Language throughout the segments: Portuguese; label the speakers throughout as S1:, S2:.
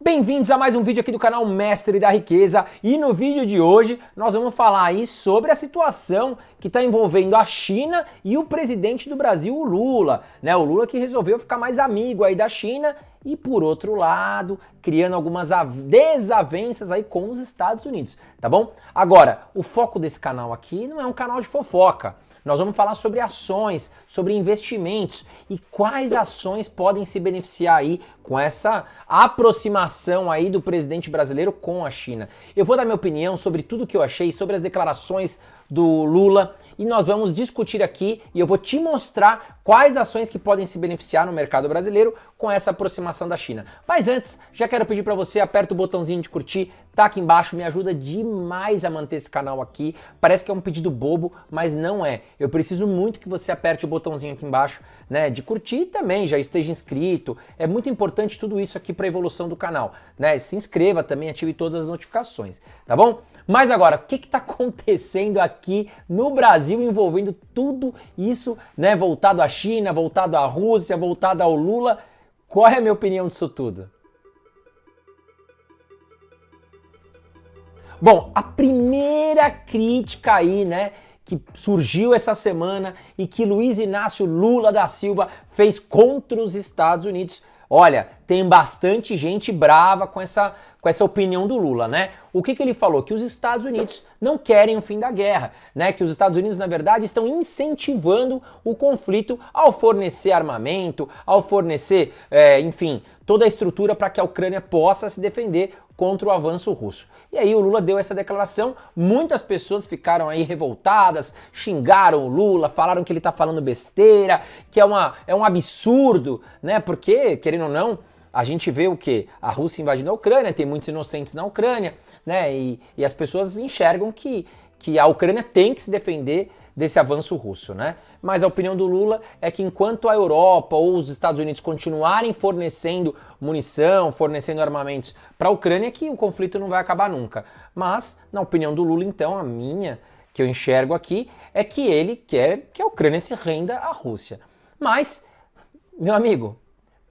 S1: Bem-vindos a mais um vídeo aqui do canal Mestre da Riqueza e no vídeo de hoje nós vamos falar aí sobre a situação que está envolvendo a China e o presidente do Brasil, o Lula, né? O Lula que resolveu ficar mais amigo aí da China e por outro lado, criando algumas desavenças aí com os Estados Unidos, tá bom? Agora, o foco desse canal aqui não é um canal de fofoca. Nós vamos falar sobre ações, sobre investimentos e quais ações podem se beneficiar aí com essa aproximação aí do presidente brasileiro com a China. Eu vou dar minha opinião sobre tudo que eu achei, sobre as declarações do Lula e nós vamos discutir aqui e eu vou te mostrar quais ações que podem se beneficiar no mercado brasileiro com essa aproximação da China. Mas antes, já quero pedir para você, aperta o botãozinho de curtir, tá aqui embaixo, me ajuda demais a manter esse canal aqui. Parece que é um pedido bobo, mas não é. Eu preciso muito que você aperte o botãozinho aqui embaixo, né, de curtir e também já esteja inscrito. É muito importante tudo isso aqui para a evolução do canal, né? Se inscreva também, ative todas as notificações, tá bom? Mas agora, o que está acontecendo aqui no Brasil envolvendo tudo isso, né, voltado à China, voltado à Rússia, voltado ao Lula? Qual é a minha opinião disso tudo? Bom, a primeira crítica aí, né, que surgiu essa semana e que Luiz Inácio Lula da Silva fez contra os Estados Unidos. Olha, tem bastante gente brava com essa opinião do Lula, né? O que ele falou? Que os Estados Unidos não querem o fim da guerra, né? Que os Estados Unidos, na verdade, estão incentivando o conflito ao fornecer armamento, ao fornecer, enfim, toda a estrutura para que a Ucrânia possa se defender contra o avanço russo. E aí o Lula deu essa declaração, muitas pessoas ficaram aí revoltadas, xingaram o Lula, falaram que ele tá falando besteira, que é um absurdo, né? Porque, querendo ou não, a gente vê o quê? A Rússia invadindo a Ucrânia, tem muitos inocentes na Ucrânia, né? E as pessoas enxergam que a Ucrânia tem que se defender desse avanço russo, né? Mas a opinião do Lula é que enquanto a Europa ou os Estados Unidos continuarem fornecendo munição, fornecendo armamentos para a Ucrânia, que o conflito não vai acabar nunca. Mas, na opinião do Lula, então, a minha, que eu enxergo aqui, é que ele quer que a Ucrânia se renda à Rússia. Mas, meu amigo,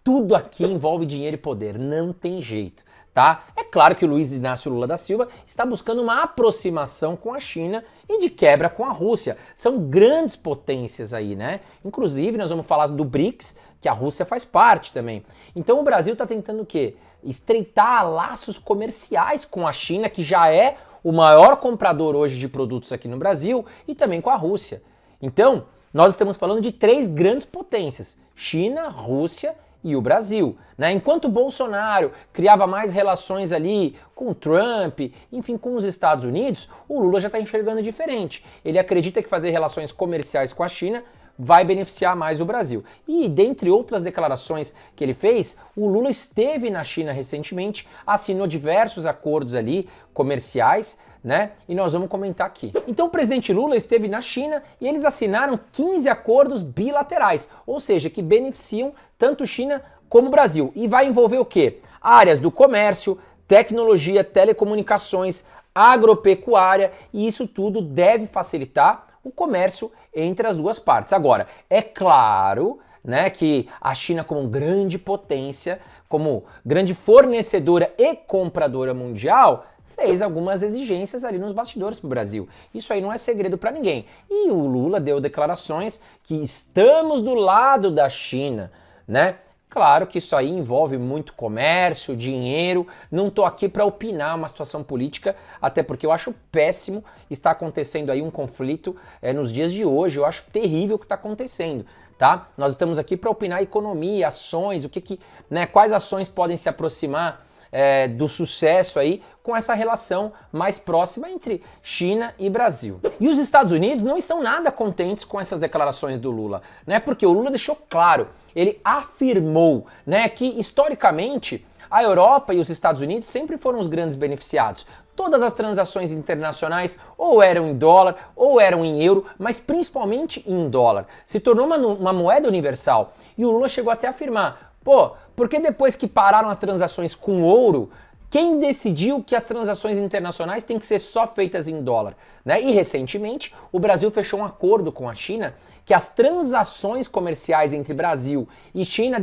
S1: tudo aqui envolve dinheiro e poder, não tem jeito, tá? É claro que o Luiz Inácio Lula da Silva está buscando uma aproximação com a China e de quebra com a Rússia. São grandes potências aí, né? Inclusive, nós vamos falar do BRICS, que a Rússia faz parte também. Então o Brasil está tentando o quê? Estreitar laços comerciais com a China, que já é o maior comprador hoje de produtos aqui no Brasil, e também com a Rússia. Então, nós estamos falando de três grandes potências: China, Rússia e o Brasil, né? Enquanto o Bolsonaro criava mais relações ali com o Trump, enfim, com os Estados Unidos, o Lula já está enxergando diferente. Ele acredita que fazer relações comerciais com a China vai beneficiar mais o Brasil. E dentre outras declarações que ele fez, o Lula esteve na China recentemente, assinou diversos acordos ali comerciais, né? E nós vamos comentar aqui. Então o presidente Lula esteve na China e eles assinaram 15 acordos bilaterais, ou seja, que beneficiam tanto China como Brasil. E vai envolver o quê? Áreas do comércio, tecnologia, telecomunicações, agropecuária, e isso tudo deve facilitar o comércio entre as duas partes. Agora, é claro, né, que a China, como grande potência, como grande fornecedora e compradora mundial, fez algumas exigências ali nos bastidores para o Brasil. Isso aí não é segredo para ninguém. E o Lula deu declarações que estamos do lado da China, né? Claro que isso aí envolve muito comércio, dinheiro. Não estou aqui para opinar uma situação política, até porque eu acho péssimo estar acontecendo aí um conflito nos dias de hoje. Eu acho terrível o que está acontecendo, tá? Nós estamos aqui para opinar economia, ações, né, quais ações podem se aproximar do sucesso aí com essa relação mais próxima entre China e Brasil. E os Estados Unidos não estão nada contentes com essas declarações do Lula, né? Porque o Lula deixou claro, ele afirmou, né, que historicamente a Europa e os Estados Unidos sempre foram os grandes beneficiados. Todas as transações internacionais ou eram em dólar ou eram em euro, mas principalmente em dólar. Se tornou uma moeda universal. E o Lula chegou até a afirmar: pô, porque depois que pararam as transações com ouro, Quem decidiu que as transações internacionais têm que ser só feitas em dólar, né? E recentemente o Brasil fechou um acordo com a China que as transações comerciais entre Brasil e China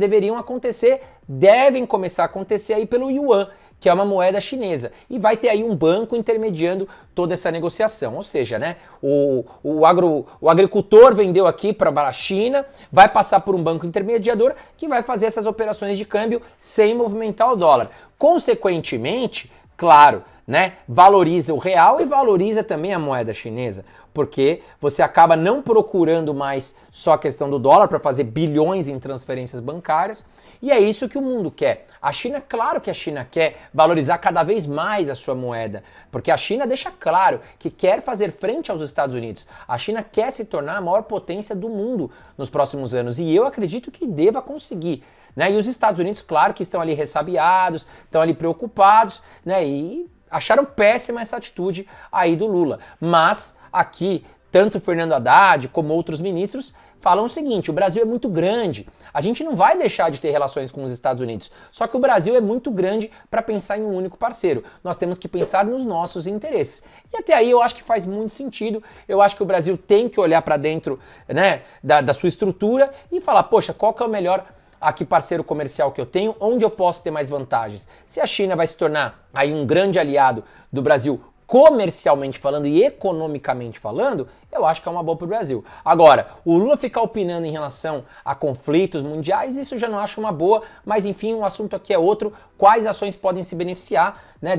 S1: devem começar a acontecer aí pelo yuan, que é uma moeda chinesa, e vai ter aí um banco intermediando toda essa negociação. Ou seja, né, o agricultor vendeu aqui para a China, vai passar por um banco intermediador que vai fazer essas operações de câmbio sem movimentar o dólar. Consequentemente, claro, né, valoriza o real e valoriza também a moeda chinesa, porque você acaba não procurando mais só a questão do dólar para fazer bilhões em transferências bancárias, e é isso que o mundo quer. A China, claro que a China quer valorizar cada vez mais a sua moeda, porque a China deixa claro que quer fazer frente aos Estados Unidos. A China quer se tornar a maior potência do mundo nos próximos anos, e eu acredito que deva conseguir. Né? E os Estados Unidos, claro que estão ali ressabiados, estão ali preocupados, né? E acharam péssima essa atitude aí do Lula. Mas aqui, tanto o Fernando Haddad como outros ministros falam o seguinte: o Brasil é muito grande, a gente não vai deixar de ter relações com os Estados Unidos, só que o Brasil é muito grande para pensar em um único parceiro, nós temos que pensar nos nossos interesses. E até aí eu acho que faz muito sentido, eu acho que o Brasil tem que olhar para dentro, né, da sua estrutura e falar, poxa, qual que é o melhor aqui parceiro comercial que eu tenho, onde eu posso ter mais vantagens. Se a China vai se tornar aí um grande aliado do Brasil comercialmente falando e economicamente falando, eu acho que é uma boa para o Brasil. Agora, o Lula ficar opinando em relação a conflitos mundiais, isso eu já não acho uma boa, mas enfim, o assunto aqui é outro. Quais ações podem se beneficiar, né,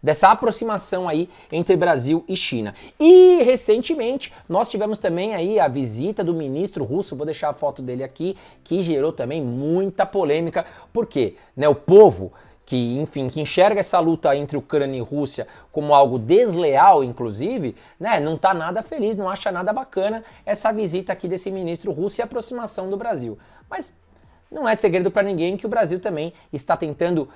S1: dessa aproximação aí entre Brasil e China? E recentemente nós tivemos também aí a visita do ministro russo, vou deixar a foto dele aqui, que gerou também muita polêmica, porque, né, o povo que, enfim, que enxerga essa luta entre Ucrânia e Rússia como algo desleal, inclusive, né, não tá nada feliz, não acha nada bacana essa visita aqui desse ministro russo e a aproximação do Brasil. Mas não é segredo para ninguém que o Brasil também está tentando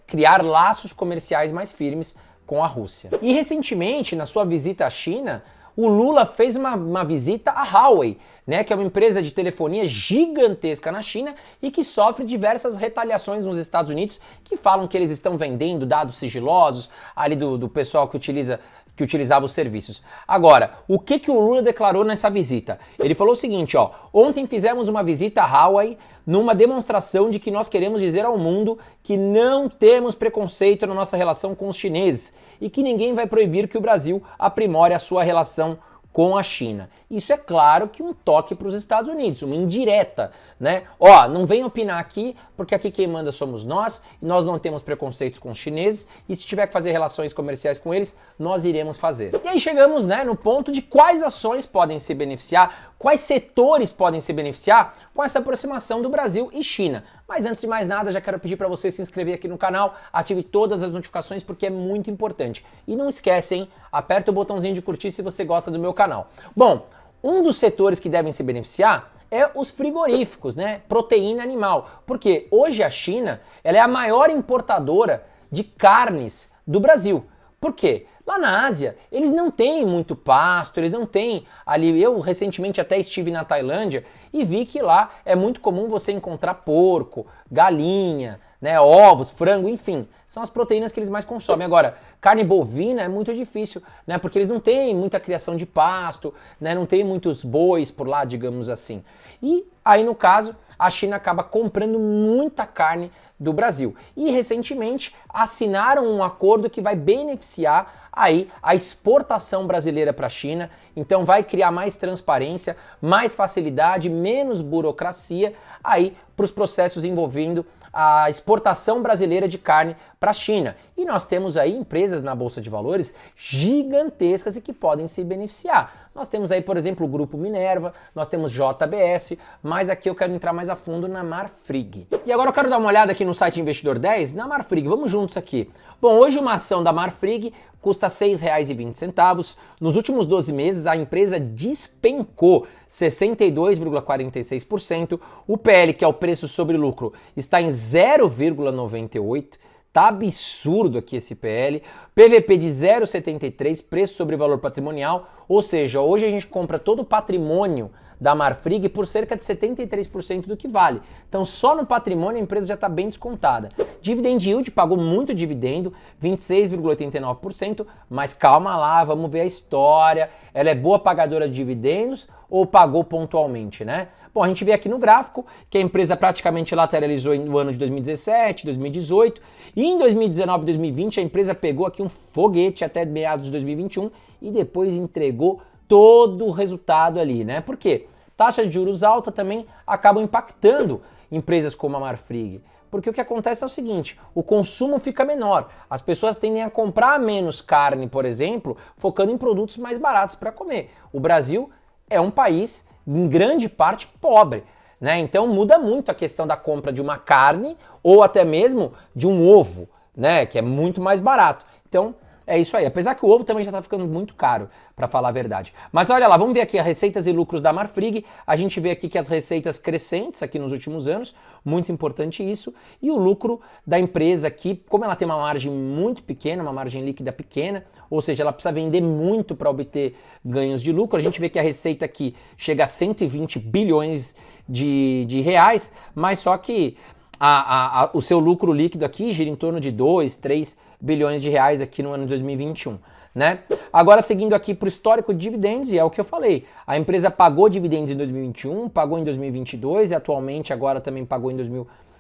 S1: criar laços comerciais mais firmes com a Rússia. E recentemente, na sua visita à China, o Lula fez uma visita à Huawei, né, que é uma empresa de telefonia gigantesca na China e que sofre diversas retaliações nos Estados Unidos, que falam que eles estão vendendo dados sigilosos ali do pessoal que utilizava os serviços. Agora, o que o Lula declarou nessa visita? Ele falou o seguinte, ó: ontem fizemos uma visita à Huawei numa demonstração de que nós queremos dizer ao mundo que não temos preconceito na nossa relação com os chineses e que ninguém vai proibir que o Brasil aprimore a sua relação com a China. Isso é claro que um toque para os Estados Unidos, uma indireta, né? Ó, não vem opinar aqui, porque aqui quem manda somos nós, e nós não temos preconceitos com os chineses, e se tiver que fazer relações comerciais com eles, nós iremos fazer. E aí chegamos, né, no ponto de quais ações podem se beneficiar, quais setores podem se beneficiar com essa aproximação do Brasil e China. Mas antes de mais nada, já quero pedir para você se inscrever aqui no canal, ative todas as notificações porque é muito importante. E não esquece, hein? Aperta o botãozinho de curtir se você gosta do meu canal. Bom, um dos setores que devem se beneficiar é os frigoríficos, né? Proteína animal. Porque hoje a China, ela é a maior importadora de carnes do Brasil. Por quê? Lá na Ásia, eles não têm muito pasto, eles não têm ali... Eu recentemente até estive na Tailândia e vi que lá é muito comum você encontrar porco, galinha, né, ovos, frango, enfim. São as proteínas que eles mais consomem. Agora, carne bovina é muito difícil, né, porque eles não têm muita criação de pasto, né, não tem muitos bois por lá, digamos assim. E aí, no caso, a China acaba comprando muita carne do Brasil. E recentemente assinaram um acordo que vai beneficiar aí a exportação brasileira para a China, então vai criar mais transparência, mais facilidade, menos burocracia aí para os processos envolvendo a exportação brasileira de carne para a China. E nós temos aí empresas na Bolsa de Valores gigantescas e que podem se beneficiar. Nós temos aí, por exemplo, o Grupo Minerva, nós temos JBS, mas aqui eu quero entrar mais a fundo na Marfrig. E agora eu quero dar uma olhada aqui no site Investidor 10, na Marfrig, vamos juntos aqui. Bom, hoje uma ação da Marfrig custa R$ 6,20. Nos últimos 12 meses, a empresa despencou 62,46%. O PL, que é o preço sobre lucro, está em 0,98. Tá absurdo aqui esse PL. PVP de 0,73, preço sobre valor patrimonial. Ou seja, hoje a gente compra todo o patrimônio da Marfrig por cerca de 73% do que vale. Então só no patrimônio a empresa já está bem descontada. Dividend yield, pagou muito dividendo, 26,89%, mas calma lá, vamos ver a história. Ela é boa pagadora de dividendos ou pagou pontualmente, né? Bom, a gente vê aqui no gráfico que a empresa praticamente lateralizou no ano de 2017, 2018 e em 2019 e 2020 a empresa pegou aqui um foguete até meados de 2021 e depois entregou todo o resultado ali, né? Por quê? Taxas de juros alta também acabam impactando empresas como a Marfrig. Porque o que acontece é o seguinte, o consumo fica menor. As pessoas tendem a comprar menos carne, por exemplo, focando em produtos mais baratos para comer. O Brasil é um país, em grande parte, pobre, né? Então muda muito a questão da compra de uma carne ou até mesmo de um ovo, né? Que é muito mais barato. Então é isso aí, apesar que o ovo também já está ficando muito caro, para falar a verdade. Mas olha lá, vamos ver aqui as receitas e lucros da Marfrig. A gente vê aqui que as receitas crescentes aqui nos últimos anos, muito importante isso, e o lucro da empresa aqui, como ela tem uma margem muito pequena, uma margem líquida pequena, ou seja, ela precisa vender muito para obter ganhos de lucro. A gente vê que a receita aqui chega a 120 bilhões de reais, mas só que o seu lucro líquido aqui gira em torno de 2, 3 bilhões de reais aqui no ano de 2021, né? Agora seguindo aqui para o histórico de dividendos, e é o que eu falei, a empresa pagou dividendos em 2021, pagou em 2022 e atualmente agora também pagou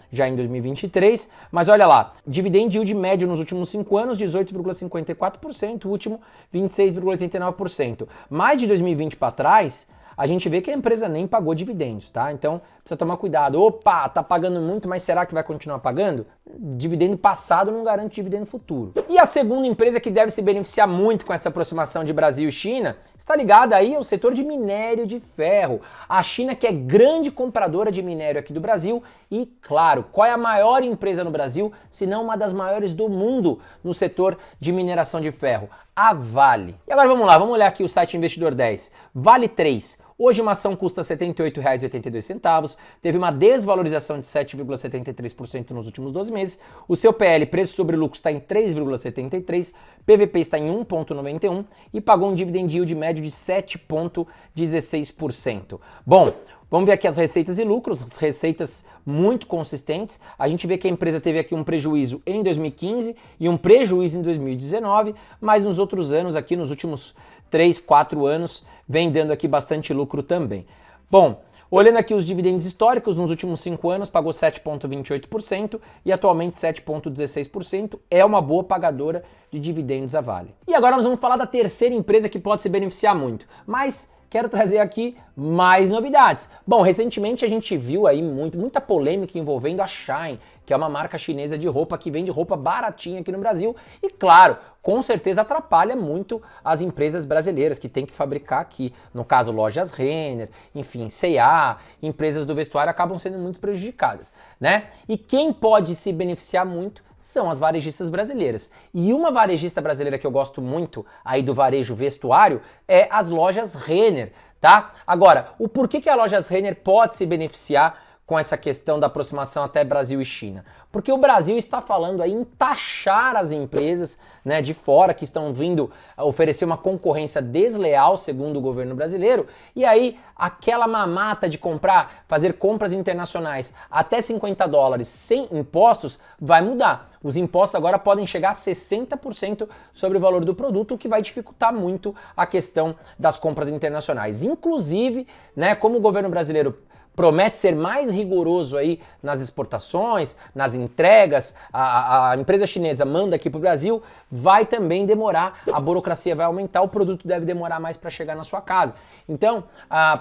S1: já em 2023, mas olha lá, dividend yield médio nos últimos 5 anos, 18,54%, o último 26,89%. Mais de 2020 para trás, a gente vê que a empresa nem pagou dividendos, tá? Então precisa tomar cuidado. Opa, tá pagando muito, mas será que vai continuar pagando? Dividendo passado não garante dividendo futuro. E a segunda empresa que deve se beneficiar muito com essa aproximação de Brasil e China está ligada aí ao setor de minério de ferro. A China, que é grande compradora de minério aqui do Brasil e, claro, qual é a maior empresa no Brasil, se não uma das maiores do mundo no setor de mineração de ferro? A Vale. E agora vamos lá, vamos olhar aqui o site Investidor 10. Vale 3. Hoje uma ação custa R$ 78,82, teve uma desvalorização de 7,73% nos últimos 12 meses, o seu PL, preço sobre lucro, está em 3,73, PVP está em 1,91 e pagou um dividend yield médio de 7,16%. Bom, vamos ver aqui as receitas e lucros, as receitas muito consistentes. A gente vê que a empresa teve aqui um prejuízo em 2015 e um prejuízo em 2019, mas nos outros anos, aqui nos últimos 3, 4 anos, vem dando aqui bastante lucro também. Bom, olhando aqui os dividendos históricos, nos últimos 5 anos pagou 7,28% e atualmente 7,16%. É uma boa pagadora de dividendos a Vale. E agora nós vamos falar da terceira empresa que pode se beneficiar muito, mas quero trazer aqui mais novidades. Bom, recentemente a gente viu aí muita polêmica envolvendo a Shein, que é uma marca chinesa de roupa que vende roupa baratinha aqui no Brasil e, claro, com certeza atrapalha muito as empresas brasileiras que têm que fabricar aqui. No caso, lojas Renner, enfim, C&A, empresas do vestuário acabam sendo muito prejudicadas, né? E quem pode se beneficiar muito são as varejistas brasileiras. E uma varejista brasileira que eu gosto muito aí do varejo vestuário é as lojas Renner, tá? Agora, o porquê que a lojas Renner pode se beneficiar com essa questão da aproximação até Brasil e China? Porque o Brasil está falando aí em taxar as empresas, né, de fora que estão vindo oferecer uma concorrência desleal, segundo o governo brasileiro, e aí aquela mamata de fazer compras internacionais até $50 sem impostos vai mudar. Os impostos agora podem chegar a 60% sobre o valor do produto, o que vai dificultar muito a questão das compras internacionais. Inclusive, né, como o governo brasileiro promete ser mais rigoroso aí nas exportações, nas entregas, a empresa chinesa manda aqui para o Brasil, vai também demorar, a burocracia vai aumentar, o produto deve demorar mais para chegar na sua casa. Então,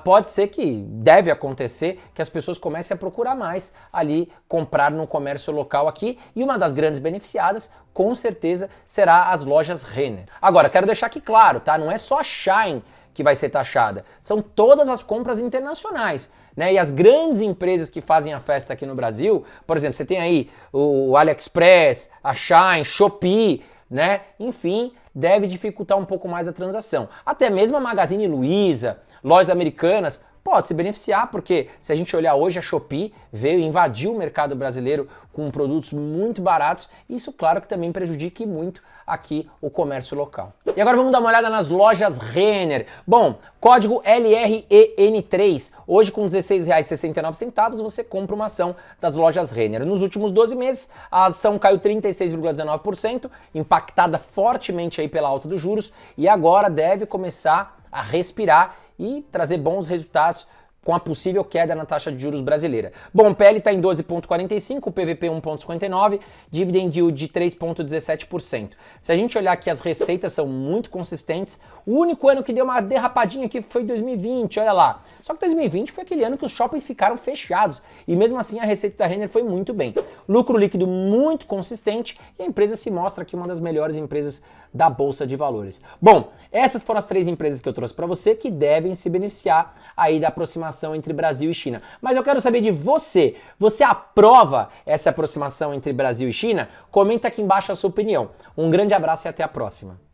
S1: pode ser que, deve acontecer, que as pessoas comecem a procurar mais ali, comprar no comércio local aqui, e uma das grandes beneficiadas, com certeza, será as lojas Renner. Agora, quero deixar aqui claro, tá? Não é só a Shein que vai ser taxada, são todas as compras internacionais, né? E as grandes empresas que fazem a festa aqui no Brasil, por exemplo, você tem aí o AliExpress, a Shein, Shopee, né? Enfim, deve dificultar um pouco mais a transação. Até mesmo a Magazine Luiza, lojas americanas, pode se beneficiar, porque se a gente olhar hoje, a Shopee veio invadir o mercado brasileiro com produtos muito baratos, e isso, claro, que também prejudica muito aqui o comércio local. E agora vamos dar uma olhada nas lojas Renner. Bom, código LREN3, hoje com R$16,69 você compra uma ação das lojas Renner. Nos últimos 12 meses, a ação caiu 36,19%, impactada fortemente aí pela alta dos juros, e agora deve começar a respirar e trazer bons resultados com a possível queda na taxa de juros brasileira. Bom, o PL está em 12,45, o PVP 1,59, dividend yield de 3,17%. Se a gente olhar aqui, as receitas são muito consistentes. O único ano que deu uma derrapadinha aqui foi 2020, olha lá. Só que 2020 foi aquele ano que os shoppings ficaram fechados e mesmo assim a receita da Renner foi muito bem. Lucro líquido muito consistente e a empresa se mostra aqui uma das melhores empresas da Bolsa de Valores. Bom, essas foram as 3 empresas que eu trouxe para você que devem se beneficiar aí da aproximação entre Brasil e China. Mas eu quero saber de você. Você aprova essa aproximação entre Brasil e China? Comenta aqui embaixo a sua opinião. Um grande abraço e até a próxima.